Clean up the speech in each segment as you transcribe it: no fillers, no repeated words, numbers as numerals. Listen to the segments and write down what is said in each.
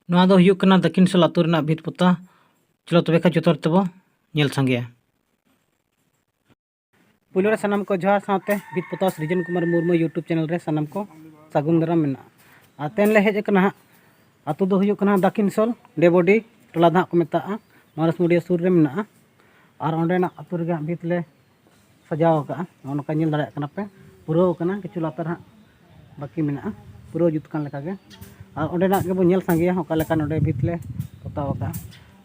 नोआ दो हुयुग कना दक्षिण सल आतु रेना भित पोता। चलो तबे खा जोतर तबो नेल संगेया। पुलो रे सनम को जोहार साथे भित पोता सृजन कुमार मुर्मू यूट्यूब चैनल रे सनम को सागुन दाराम मेना। आतेन ले हेज कना आतु दो हुयुग कना दक्षिण सल डेबोडी टोला दा को मेता मारस मुडिया सुर रे मेना। और ओंडेना आतु रे भित ले सजाव का ओनका नेल दाड़ा कना पे पुरो कना किछु लातर हा बाकी मेना पुरो जुत कान लेका गे। और ओंडेना के बो नेल संगेया ओका लेका नोडे भित ले पोताव का।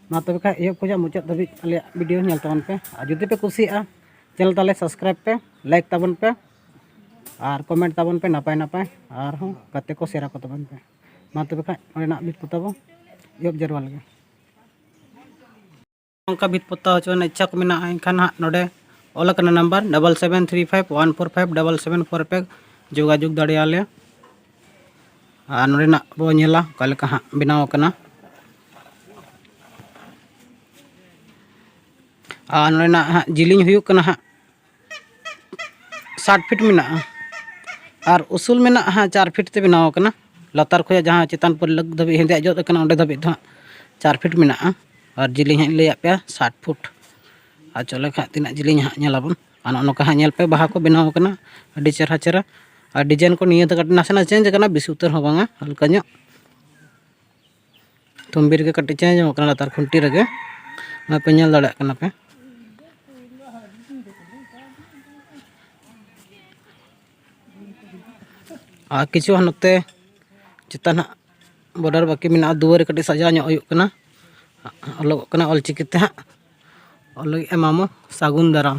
मा तबे खा एहब खोजा मुचाद धाबी आले वीडियो नेल तबन पे और जुदी पे कुसिया चैनल ताले सब्सक्राइब पे लाइक तबन पे और कमेंट तबन पे नापाय नापाय और हो गाते को शेयर को तबन पे। मा तबे खा ओंडेना भित पोताव एहब जरवा लगे ओंका भित पोताव चोन इच्छा को मेना एनखान हा नोडे ऑल कना नंबर 7735145774 पे जोगाजोग दाड़ेयाले। और नोडेना बो नेला कालेका हा बनाव कना। और नोडेना हा जिलिंग हुयुग कना हा 60 फीट मेना और उसूल मेना हा 4 फीट ते बनाव कना। लतार खोया जहां चेतान पर लग धाबी हेंदे जोत कना ओंडे धाबी तो 4 फीट मेना और जिलिंग हा लैया पे 60 फुट। और चले खा तिना जिलिंग हा नेलाबन और नोका हा नेल पे बाहा को बनाव कना अडी चेहरा चेहरा। और डिजाइन को निये तो नासेना चेंज कना बेसी उतर हो बांगा हल्का ᱧᱚᱜ तुंबीर के कटी चेंज कना लतार खुंटी रगे पे नेल दाड़ा कना पे। और किछु नोते चेतान बॉर्डर बाकी मेना दुआरे कटी सजा ᱧᱚᱜ हुयुग कना अलग कना ऑलचिकी ते ऑल एमामो सागुन दाराम।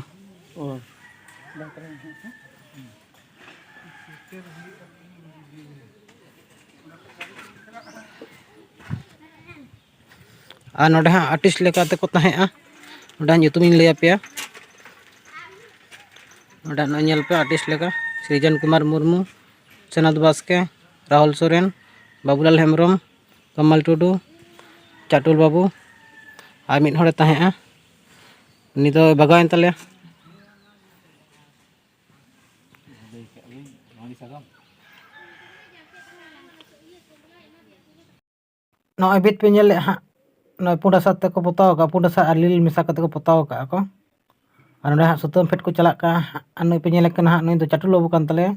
और नोडे हाँ आर्टिस्ट लेकाते को तहेआ नोडे ᱧᱩᱛᱩᱢᱤᱧ लैया पेया। नोडे नेल पे आर्टिस्ट लेका सृजन कुमार मुर्मू सनत बास्के राहुल सोरेन बाबूलाल हेम्ब्रम कमल टुडू चाटुल बाबू और मिद हड़े तहेआ उनी दो बगायन तले। नॉय भित पे नेल हाँ नॉय पुंडा साथ तक को पोताव का पुंडा सा लिल मिसा कते को पोताव का को। और नोडे हाँ सुतम फेट को चला का नई पे नेल कना नई दो चाटुल बाबू कान तले।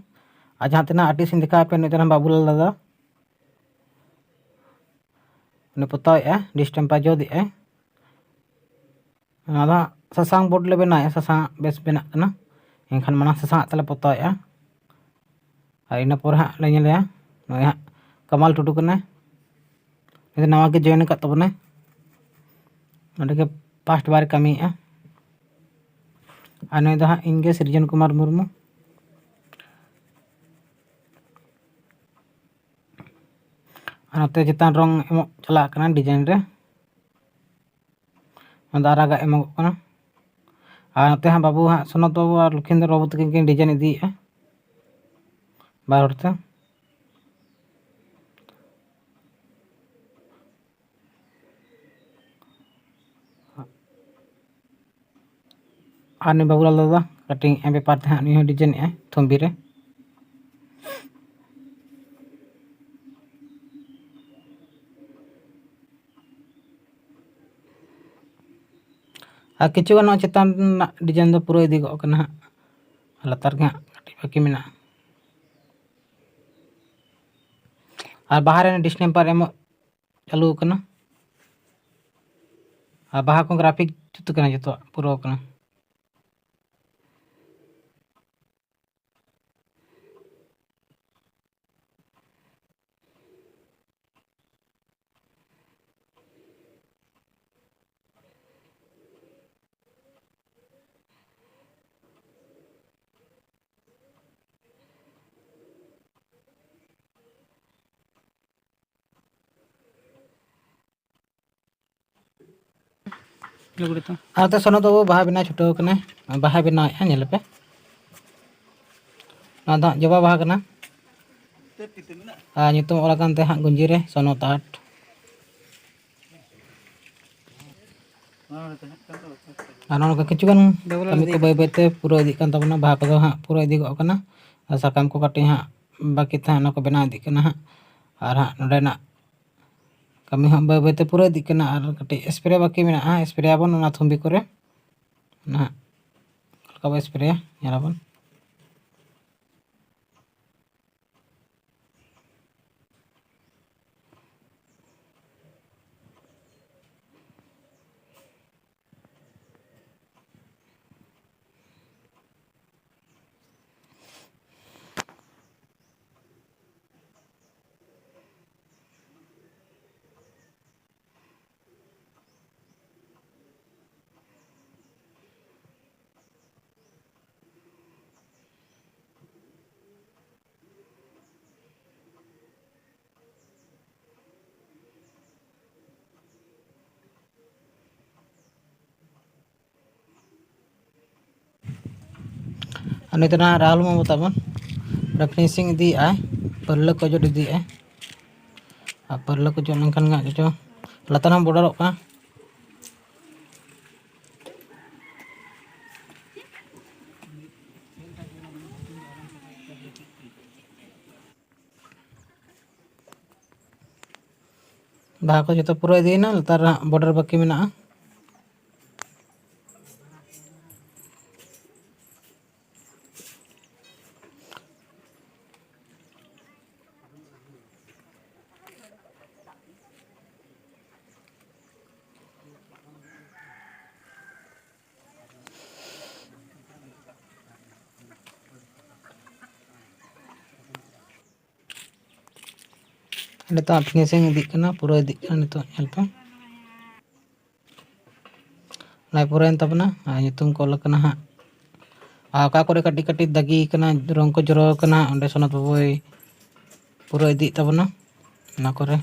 और जहाँ तना आर्टिस्ट दिखा पे नई तना बाबूलाल दादा ने पोताव डिस्टेम्पा जो दी ससांग बोर्ड ले बना ससांग बेस बना कना एनखान माना ससांग तले पोताव और इन पर हाँ ले नेल नई हाँ कमाल टुडू कने नवा के जॉइन कर तबने नोडे के फर्स्ट बार कमी और नई हाँ इनगे सृजन कुमार मुर्मू। और नोते चितान रंग एमो चला कना डिजाइन रे आरागा एमो कना। और नोते हाँ बाबू हाँ सनत बाबू और लखींदर बाबू तक डिजाइन इदी बार हड़ते। और नहीं बाबूलाल दादा कटिंग बेपार ते हाँ डिजाइन थम्बी रे। और किचु गान चेतान डिजाइन दो पूरा इदी गो कना लतार के कटी बाकी मेना। और बाहर डिस्टेम्पर एम चालू कना और बाहा को ग्राफिक जुत कना जो पूरा कना। आते सनत बाबू बाहा बना छुटाव कने बाहा बनाव नेल पे ना जबा बाहा कना और ᱧᱩᱛᱩᱢ ऑल कानते हाँ गुंजी रे सनत आर्ट। और किचुगान कमी को बै बैते पूरा इदी कान तबना बाहा को हाँ पूरा इदी गो कना और साकाम को कटी हाँ बाकी था को बना इदी कना हाँ। और हाँ नोडेना kami hang bae bae te pura dik kena ar kati spray baki mena'a spray abon ona thumbi kore nah kalau spray nyalabon. Ini tena rahul mau tabon finishing di ay perlu ko jo di ay perlu ko jo nangkan nggak jo latanam border ka baha ko joto pura di na latar border baki mena'a. Nito finishing idik kena pura idik kena nito help nai pura enta bana nyutum ko lakana ha ka kore kati kati dagi kena rong ko joro kena onde sonat boy pura idik tabana na kore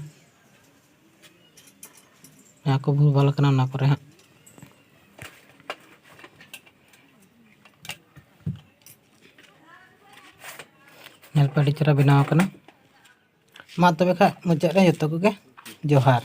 aku bul bal kena na kore ha help adi cara binaw kena ma tobe kha mujak re joto ko ge johar.